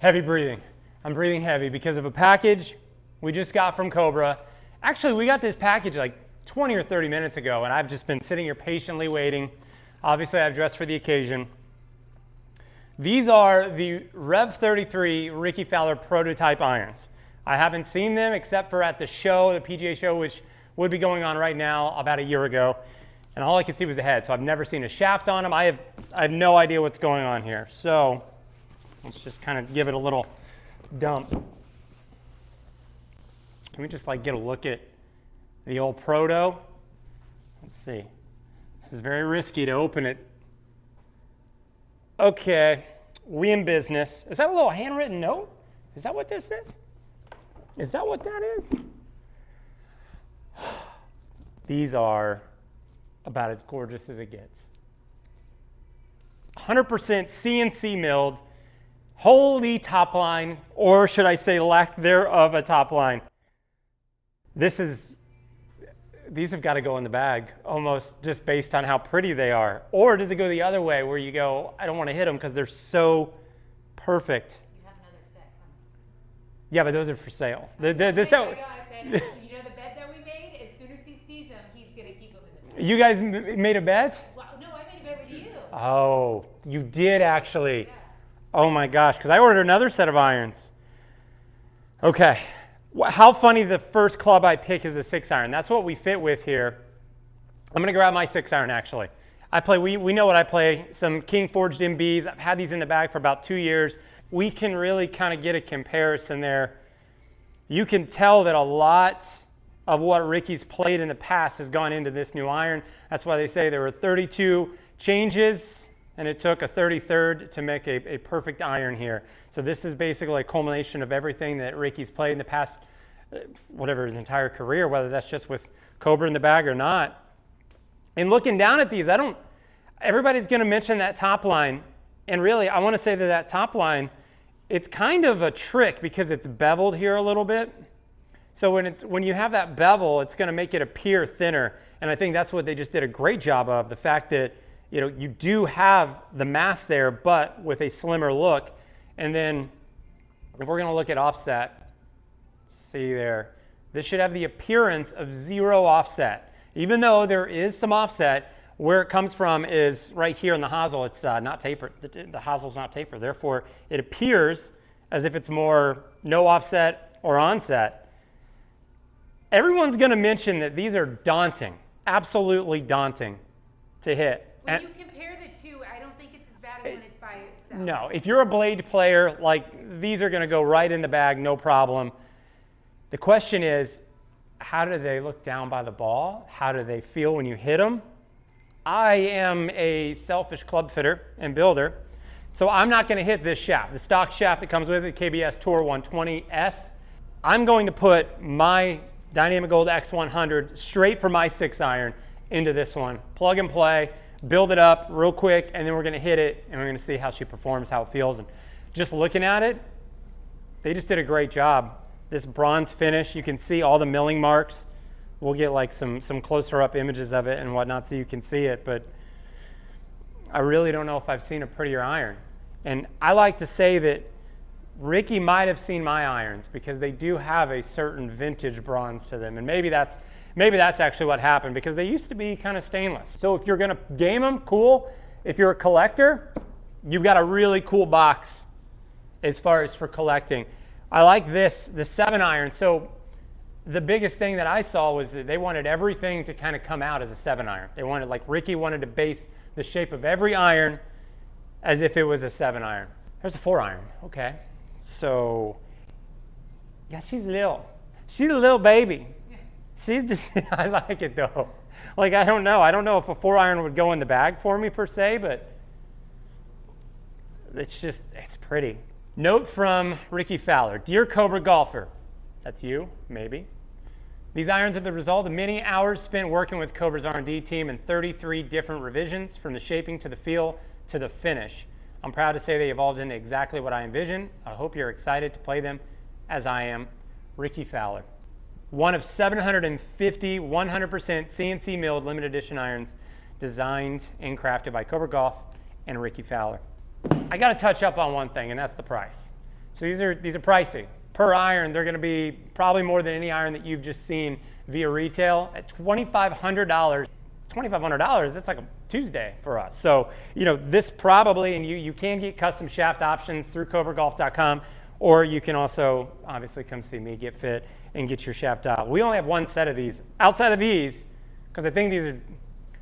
Heavy breathing. I'm breathing heavy because of a package we just got from Cobra. Actually, we got this package like 20 or 30 minutes ago, and I've just been sitting here patiently waiting. Obviously, I've dressed for the occasion. These are the REV33 Rickie Fowler prototype irons. I haven't seen them except for at the show, the PGA show, which would be going on right now about a year ago. And all I could see was the head, so I've never seen a shaft on them. I have no idea what's going on here. So let's just kind of give it a little dump. Can we just like get a look at the old Proto? Let's see. This is very risky to open it. Okay, we in business. Is that a little handwritten note? Is that what this is? Is that what that is? These are about as gorgeous as it gets. 100% CNC milled, holy top line, or should I say lack thereof a top line. These have got to go in the bag almost just based on how pretty they are. Or does it go the other way where you go, I don't want to hit them because they're so perfect. You have another set coming. Yeah, but those are for sale. You know the bet that we made? As soon as he sees them, he's going to keep them in the bag. You guys made a bet? Well, no, I made a bet with you. Oh, you did actually. Yeah. Oh my gosh, because I ordered another set of irons. Okay. How funny the first club I pick is the 6-iron. That's what we fit with here. I'm going to grab my 6-iron actually. We know what I play, some King Forged MBs. I've had these in the bag for about 2 years. We can really kind of get a comparison there. You can tell that a lot of what Rickie's played in the past has gone into this new iron. That's why they say there were 32 changes and it took a 33rd to make a perfect iron here. So this is basically a culmination of everything that Rickie's played in the past, whatever his entire career, whether that's just with Cobra in the bag or not. And looking down at these, everybody's going to mention that top line. And really, I want to say that top line, it's kind of a trick because it's beveled here a little bit. So when you have that bevel, it's going to make it appear thinner. And I think that's what they just did a great job of, the fact that you do have the mass there, but with a slimmer look. And then if we're going to look at offset, see there, this should have the appearance of 0 offset. Even though there is some offset, where it comes from is right here in the hosel. It's not tapered. The hosel's not tapered. Therefore, it appears as if it's more no offset or onset. Everyone's going to mention that these are daunting, absolutely daunting to hit. When you compare the two, I don't think it's as bad as when it's by itself. No, if you're a blade player, like these are going to go right in the bag, no problem. The question is, how do they look down by the ball? How do they feel when you hit them? I am a selfish club fitter and builder, so I'm not going to hit this shaft, the stock shaft that comes with it, KBS Tour 120S. I'm going to put my Dynamic Gold X100 straight from my 6-iron into this one. Plug and play, build it up real quick, and then we're going to hit it, and we're going to see how she performs, how it feels. And just looking at it, they just did a great job. This bronze finish, you can see all the milling marks. We'll get like some closer up images of it and whatnot so you can see it, but I really don't know if I've seen a prettier iron. And I like to say that Rickie might have seen my irons because they do have a certain vintage bronze to them, and maybe that's actually what happened because they used to be kind of stainless. So if you're going to game them, cool. If you're a collector, you've got a really cool box as far as for collecting. I like this, the 7-iron. So the biggest thing that I saw was that they wanted everything to kind of come out as a 7-iron. They wanted, like Rickie wanted to base the shape of every iron as if it was a 7-iron. There's a 4-iron, okay. So, yeah, she's little. She's a little baby. She's just, I like it though. Like, I don't know if a 4-iron would go in the bag for me per se, but it's pretty. Note from Rickie Fowler. Dear Cobra golfer, that's you, maybe. These irons are the result of many hours spent working with Cobra's R&D team in 33 different revisions, from the shaping to the feel to the finish. I'm proud to say they evolved into exactly what I envisioned. I hope you're excited to play them as I am. Rickie Fowler. One of 750 100% CNC milled limited edition irons designed and crafted by Cobra Golf and Rickie Fowler. I got to touch up on one thing, and that's the price. So these are pricey. Per iron, they're going to be probably more than any iron that you've just seen via retail at $2,500. $2,500, that's like a Tuesday for us. So, you know, this probably, and you can get custom shaft options through cobragolf.com, or you can also obviously come see me, Get Fit, and get your shaft dial. We only have one set of these. Outside of these, because I think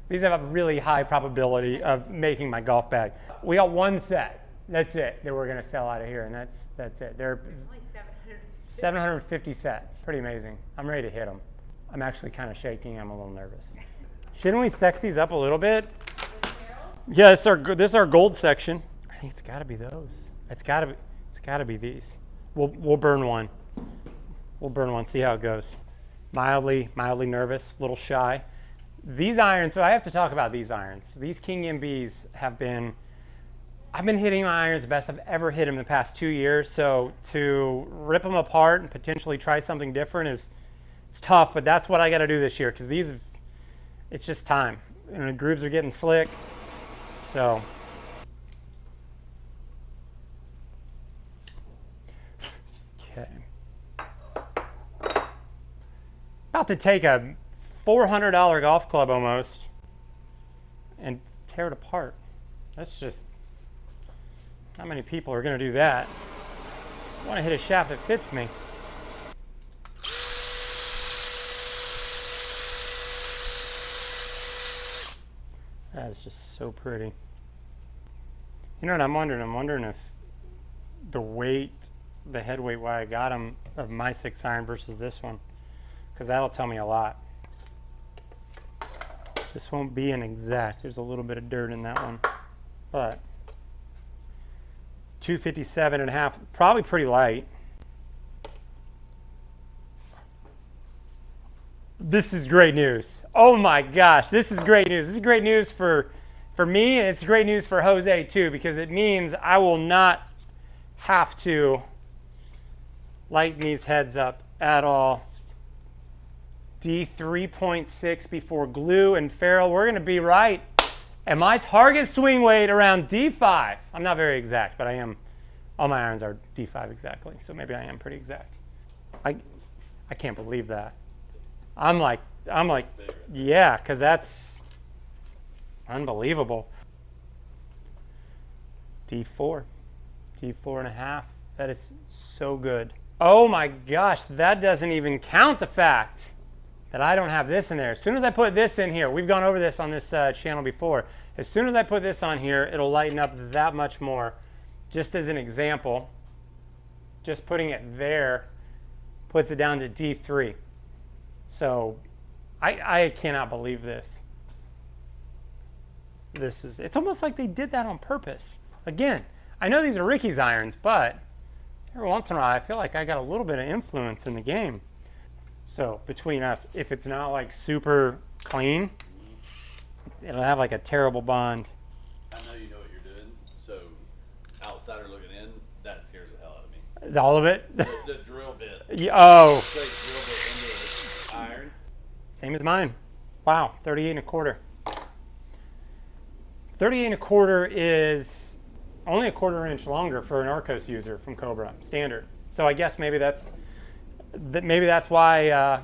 these have a really high probability of making my golf bag. We got one set. That's it that we're going to sell out of here, and that's it. They're Only 750 sets. Pretty amazing. I'm ready to hit them. I'm actually kind of shaking. I'm a little nervous. Shouldn't we sex these up a little bit? Yeah, this is our gold section. I think it's got to be those. It's got to be these. We'll burn one. We'll burn one. See how it goes. Mildly nervous, a little shy. These irons. So I have to talk about these irons. These King MBs have been. I've been hitting my irons the best I've ever hit them in the past 2 years. So to rip them apart and potentially try something different it's tough. But that's what I got to do this year because these. It's just time. And the grooves are getting slick. So. Okay. About to take a $400 golf club almost and tear it apart. That's just, not many people are going to do that. I want to hit a shaft that fits me. That's just so pretty. You know what I'm wondering? I'm wondering if the weight, the head weight, why I got them of my 6 iron versus this one, because that'll tell me a lot. This won't be an exact. There's a little bit of dirt in that one, but 257.5, probably pretty light. This is great news. Oh my gosh, this is great news. This is great news for me, and it's great news for Jose too, because it means I will not have to lighten these heads up at all. D3.6 before glue and ferrule. We're going to be right at my target swing weight around D5. I'm not very exact, but I am. All my irons are D5 exactly, so maybe I am pretty exact. I can't believe that. I'm like, yeah, because that's unbelievable. D4 and a half. That is so good. Oh my gosh, that doesn't even count the fact that I don't have this in there. As soon as I put this in here, we've gone over this on this channel before. As soon as I put this on here, it'll lighten up that much more. Just as an example, just putting it there puts it down to D3. So I cannot believe this. It's almost like they did that on purpose. Again, I know these are Rickie's irons, but every once in a while I feel like I got a little bit of influence in the game. So between us, if it's not like super clean, it'll have like a terrible bond. I know you know what you're doing, so outsider looking in, that scares the hell out of me. All of it? The drill bit. Yeah, oh. Straight drill bit into the iron. Same as mine. Wow, 38 and a quarter. 38 and a quarter is only a quarter inch longer for an Arcos user from Cobra, standard. So I guess maybe that's why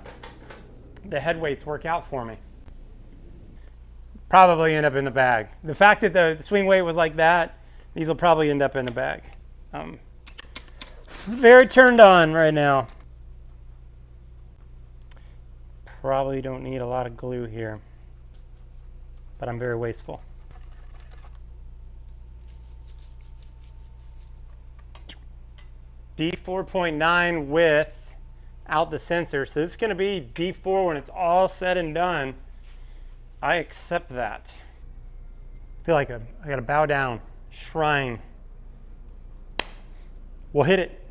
the head weights work out for me. Probably end up in the bag. The fact that the swing weight was like that, these will probably end up in the bag. Very turned on right now. Probably don't need a lot of glue here, but I'm very wasteful. D4.9 without the sensor. So this is going to be D4 when it's all said and done. I accept that. I feel like I got to bow down. Shrine. We'll hit it.